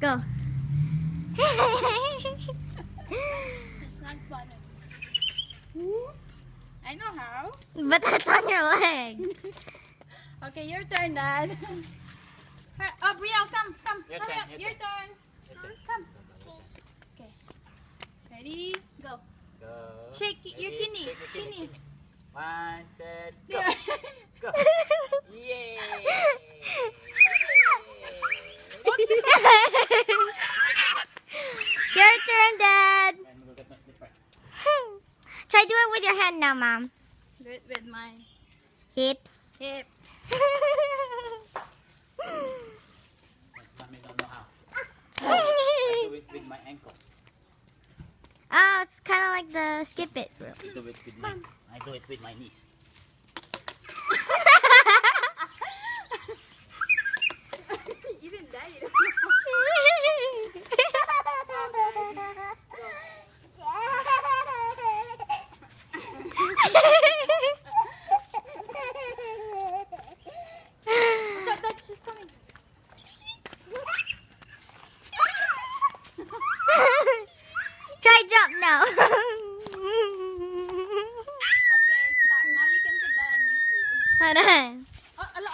Go. It's not funny. Oops. I know how. But that's on your leg. Okay, your turn, Dad. Oh, Brielle, come. Your Hurry turn, up. your Your turn. Come. Okay. Ready? Go. Go. Shake your Ready? kidney. Shake your Kidney. One, set, go. There. Go. Yay! Your turn, Dad. Yan, magugat ng slipper. Try do it with your hand now, Mom. Do it with my Hips. hips. Mommy don't know how. I do it with my ankle. Oh, it's kind of like the skip it. I do it with my knees. Even that. She's coming. Try jump now. Okay, stop. Now you can put that on YouTube. Hold on. Oh, ala.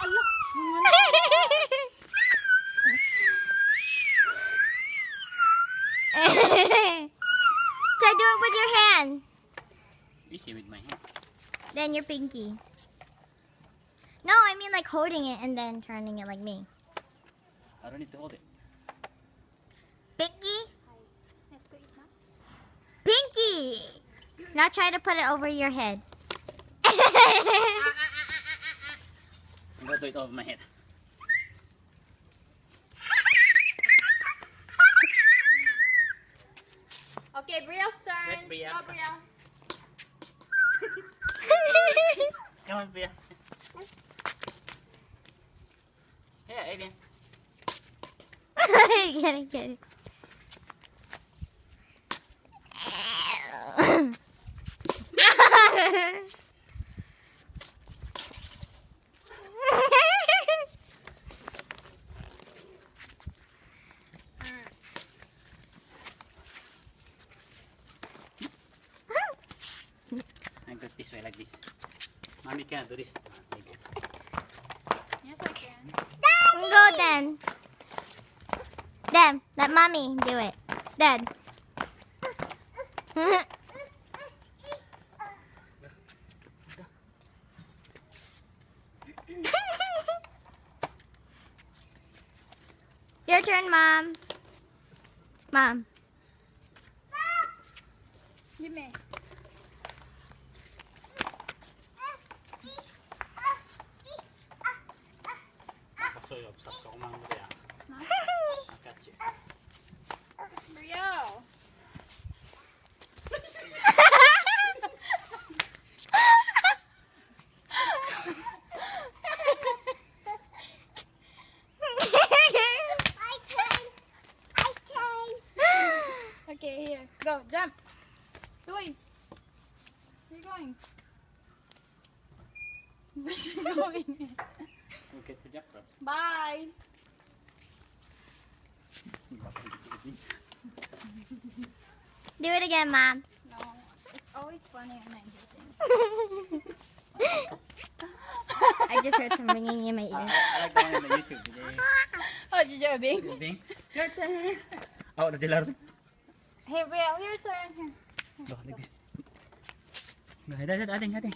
Try do it with your hand. Easy with my hand. Then your pinky. No, I mean like holding it and then turning it like me. I don't need to hold it. Pinky? Let's go eat now. Pinky! Now try to put it over your head. I'm gonna do it over my head. Okay, Brielle's turn. Yes, Brielle. Go, Brielle. Come on, Pia. Here, Aiden. Get it. I go this way like this. Mommy can't do this. Yes, I can. Go then. Then, let mommy do it. Then. Your turn, Mom. Mom. Give me. Pasoy, obsak ko kumang Pia. I got you. Brielle. Okay, here. Go, jump. Doing. Where you going? Where's she going? Okay, to jump rope. Bye. Do it again, Mom. No, it's always funny when I do things. I just heard some ringing in my ear. I like the one in the YouTube. Oh, Jujubing. Bing. Your turn. Oh, the dealer. Hey, Brielle, your turn. Here. Go like this. Go ahead, ating.